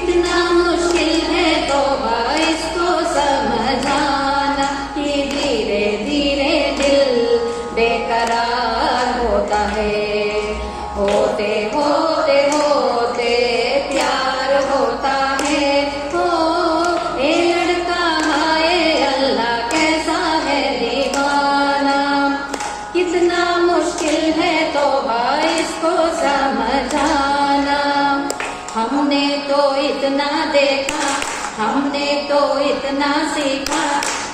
कितना मुश्किल है तौबा इसको समझाना कि धीरे धीरे दिल बेकरार होता है। होते होते होते प्यार होता है। हो ये लड़का हाय अल्लाह कैसा है दीवाना। कितना मुश्किल है तौबा इसको समझाना। हमने तो इतना देखा, हमने तो इतना सीखा,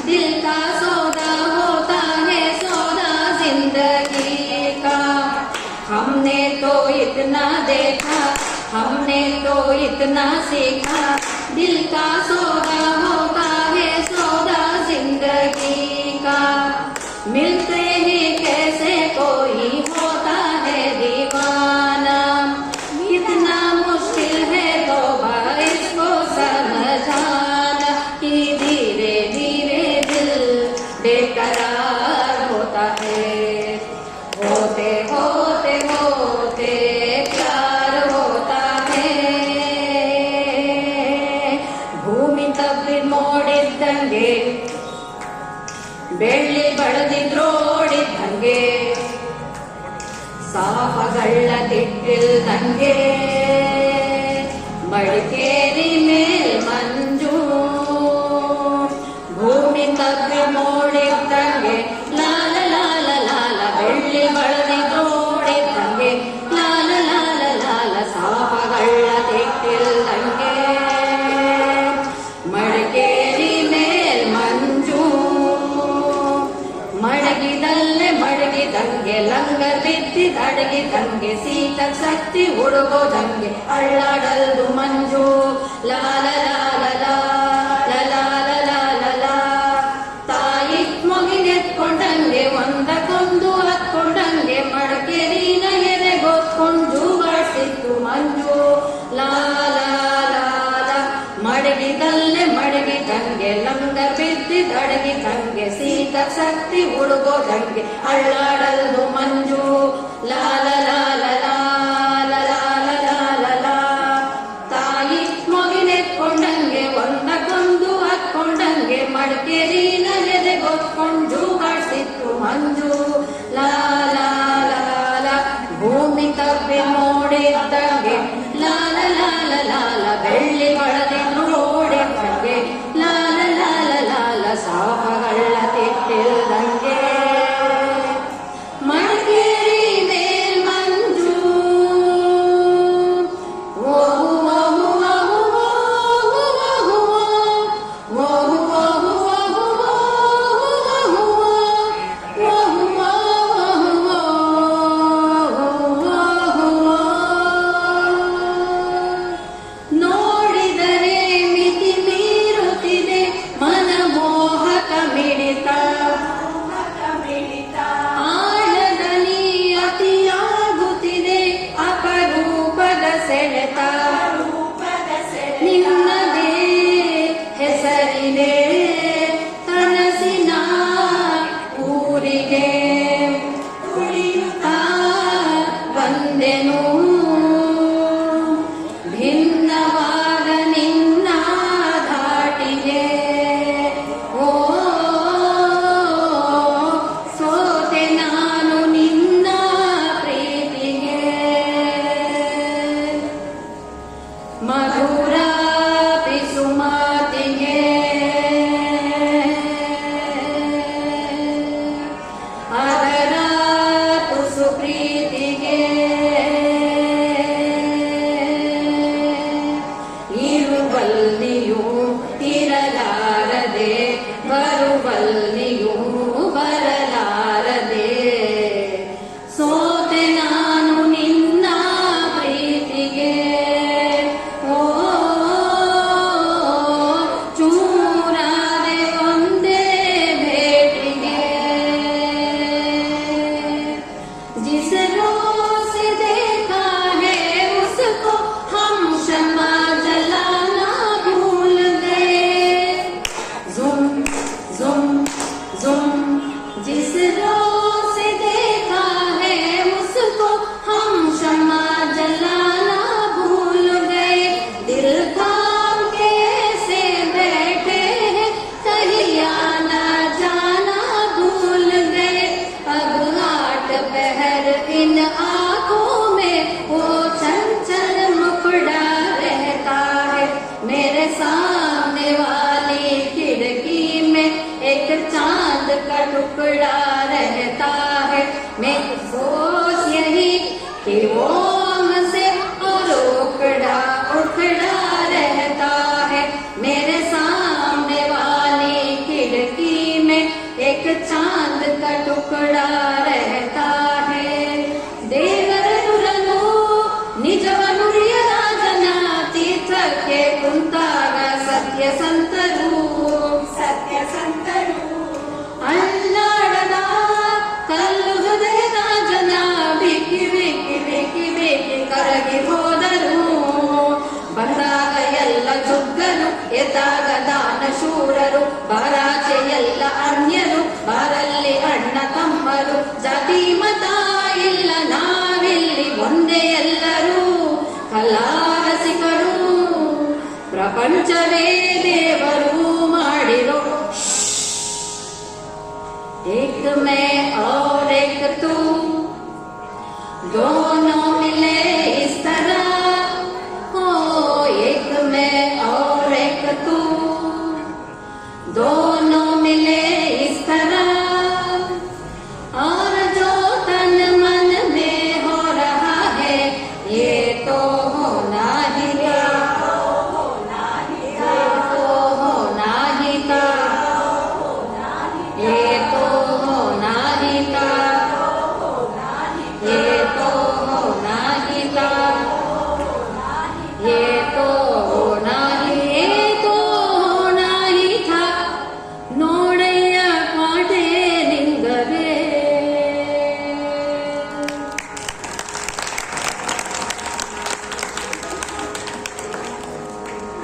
दिल का सौदा होता है सौदा जिंदगी का। हमने तो इतना देखा, हमने तो इतना सीखा, दिल का सौदा होता है सौदा जिंदगी का। मिलते ही कैसे कोई होता है दीवाना। कितना मुश्किल है तौबा इसको समझाना कि धीरे धीरे दिल बेकरार होता है। होते होते होते प्यार होता है। ಭೂಮಿ ತಪ್ಪಿ ನೋಡಿದ್ದಂಗೆ ಬೆಳ್ಳಿ ಬಡದಿದ್ರೋಡಿದ್ದಂಗೆ ಸಾಫಗಳ ತಿಟ್ಟಿಲ್ದಂಗೆ ಮಡಿಕೇರಿ ಮೇಲ್ ಮಂಜು ಭೂಮಿ ತಪ್ಪಿ ನೋಡಿದ್ದಂಗೆ ಲಾಲ ಲಾಲ ಲಾಲ ಬೆಳ್ಳಿ ಬಡದಿದ್ರೋಡಿದ್ದಂಗೆ ಲಾಲ ಲಾಲ ಲಾಲ ಸಾಫಗಳ ತಿಟ್ಟಿಲ್ದಂಗೆ ಮಡಿಕೇರಿ ಮೇಲ್ ಮಂಜು ಮಡಗಿದಲ್ಲೇ ಮಡಗಿದಂಗೆ ಲಂಗರ್ ಬಿದ್ದಿದಡಗಿದಂಗೆ ಸೀತ ಶಕ್ತಿ ಹುಡುಗೋದಂಗೆ ಅಳ್ಳಾಡಲ್ದು ಮಂಜು ಲಾಲ ಲಾಲ ಲಾಲ ಲಾಲ ಲಾಲ ಲಾ ತಾಯಿ ಮೊಗಿನೆತ್ಕೊಂಡಂಗೆ ಒಂದಕ್ಕೊಂದು ಹತ್ಕೊಂಡಂಗೆ ಮಡಕೇರಿನ ಎದೆಗೊತ್ಕೊಂಡು ಬಾಡ್ಸಿತ್ತು ಮಂಜು ಲಾಲ ಲಾಲ ಮಡಗಿದಲ್ಲೇ ಮಡಗಿದಂಗೆ ಲಂಗರ್ ಬಿದ್ದಿದಡಗಿದಂಗೆ ಸೀತ ಶಕ್ತಿ ಹುಡುಗೋದಂಗೆ ಅಳ್ಳಾಡಲ್ದು ಮಂಜು ಲಾಲ ಲಾಲ ಲಾಲ ಲಾಲ ಲಾಲ ಲಾ ತಾಯಿ ಮೊಗಿನೆತ್ಕೊಂಡಂಗೆ ಒಂದಕ್ಕೊಂದು ಹತ್ಕೊಂಡಂಗೆ ಮಡಕೇರಿನ ಎದೆಗೊತ್ಕೊಂಡು ಬಾಡ್ಸಿತ್ತು ಮಂಜು ಲಾಲ ಲಾಲ ಭೂಮಿ ತಪ್ಪಿ ನೋಡಿದ್ದಂಗೆ ಲಾಲ ಲಾಲ ಲಾಲ ಬೆಳ್ಳಿ ಬಳದಿದ್ರು ಓಡಿದ್ದಂಗೆ ಲಾಲ ಲಾಲ ಲಾಲ ಸಾಫಗಳ ತಿಟ್ಟಿಲ್ದಂಗೆ ಮಡಿಕೇರಿ ಮೇಲ್ ಮಂಜು ಓಹು ಓಹು ಓಹು ಓಹು ಓಹು ಓಹು ನೋಡಿದರೆ ಮಿತಿ ಮೀರುತ್ತಿದೆ ಮನಮೋಹಕ ಮಿಡಿತ ಆಳದಲ್ಲಿ ಅತಿಯಾಗುತ್ತಿದೆ ಅಪರೂಪದ ಸೆಳೆತ ನಿನ್ನದೇ ಹೆಸರಿದೆ ಕನಸಿನ ಊರಿಗೆ ತುಳಿಯುತ್ತಾ ಬಂದೆನು ಭಿನ್ನವಾದ ನಿನ್ನ ಧಾಟಿಗೆ ಓ ಸೋತೆ ನಾನು ನಿನ್ನ ಪ್ರೀತಿಗೆ ಮಧುರ ಪಿಸು ಮಾತಿಗೆ ಅದರ ತುಸು ಪ್ರೀತಿಗೆ ಇರುವಲ್ಲಿಯೂ ಇರಲಾರದೆ ಬರುವಲ್ಲಿಯೂ ಬರಲಾರದೆ ಸೋತೆ ನಾನು ನಿನ್ನ ಪ್ರೀತಿಗೆ ಓ ಚೂರಾದೆ ಒಂದೇ ಭೇಟಿಗೆ जिस रोज से देखा है उसको हम शमा जलाना भूल सामने वाली खिड़की में एक चांद का टुकड़ा रहता है। मैं सोच यही कि वो हमसे और उखड़ा उखड़ा रहता है। मेरे सामने वाली खिड़की में एक चांद का टुकड़ा रहता है। ದೇವರ ನುರನು ನಿಜವನು ರಾಜನ ತೀರ್ಥಕ್ಕೆ ಕುಂತಾಗ ಸತ್ಯ ಸಂತರು ಅಲ್ಲಾಡದ ಕಲ್ಲು ಹೃದಯದ ಜನ ಬೇಕಿ ಬೇಕಿ ಬೇಕಿ ಬೇಕಿ ಕರಗಿ ಹೋದರು. ಬಂದಾಗ ಎಲ್ಲ ಜುಗ್ಗರು ಎದ್ದಾಗ ದಾನ ಶೂರರು ಬಾರಾಚೆ ಎಲ್ಲ ಅನ್ಯರು ಬಾರಲ್ಲಿ ಅಣ್ಣ ತಮ್ಮರು ಜಾತಿ ಮತ ಇಲ್ಲ ನಾವಿಲ್ಲಿ ಒಂದೇ ಎಲ್ಲರೂ ಕಲಾರಸಿಕರು ಪ್ರಪಂಚವೇ ದೇವರು ಮಾಡಿರೋ एक मैं और एक तू दोनों